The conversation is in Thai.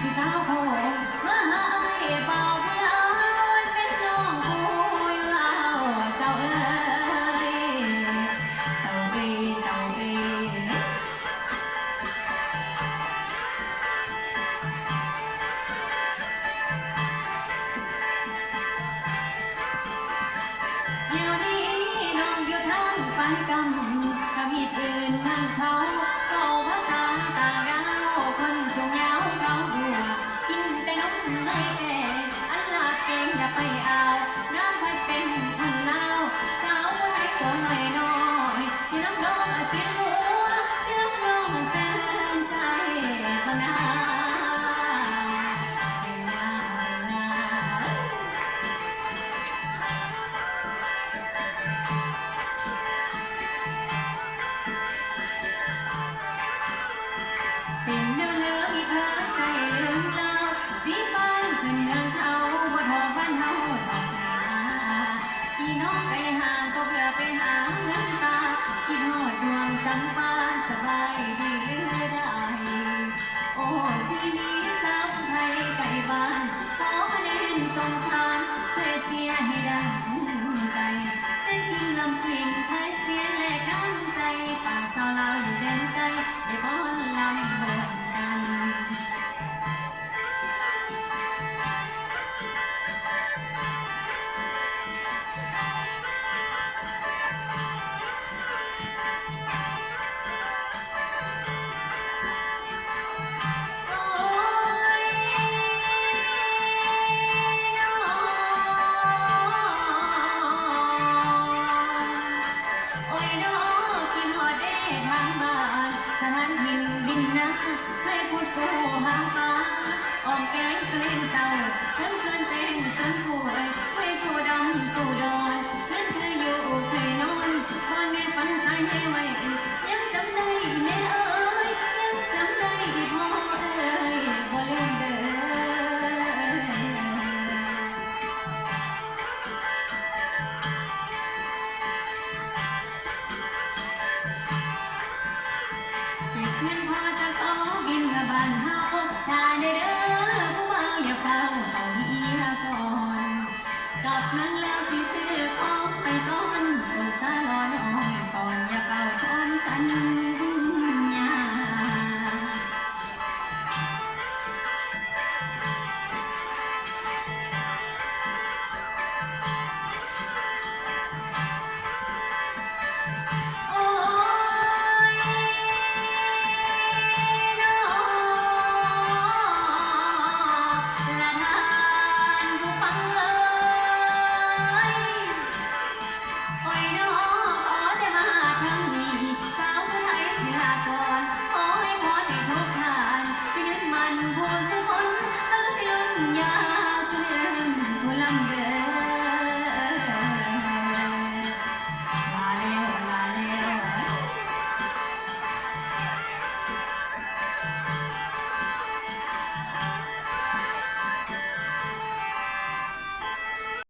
สิตาโพมาหาไอ้เบาผู้ลาวันเป็นน้องผู้อยู่ลาวเจ้าเอ๋ยเจ้าเอ๋ยเจ้าเอ๋ยเดี๋ยวนี้น้องอยู่ทางปานกำถ้ามีอื่นนั่นเขาเว้าภาษาต่างดาวคนสูงยาวเขาหัวกินแต่นมในแก่อันลาเก่งอย่าไปเอาน้ำพัดเป็นคนลาวสาวผู้ใดตัวน้อยน้อยสิน้ำน้องเสียงหัวสิน้ำน้องแสนใจปนาเป็นเนื้อเหลืองอีเธอใจลืมเล่าสีฟ้าขึ้นเมืองเขาบ่ทอบ้านเฮาบอกนาพี่น้องไกลห่างก็เพื่อไปหาเงินตาคิดฮอดดวงจันทร์ฟ้าสบายดีหรือได้ โอ้สีมีสาวไทยไกลบ้านขอคะแนนสงสารช่วยเสียให้ดังใจได้กินลำกินไทยเสียแลกน้ำใจป่าสาวลาวอยู่แดนไกลได้บอนลำบนกัน โอ้ยน้องโอ้ยน้องกินฮอดเด้ทางบ้านสถานหินดินนะให้พูดกูหางปลาออมแกงสลิงเศร้าทั้งส่วนเป็นส่วนป่วย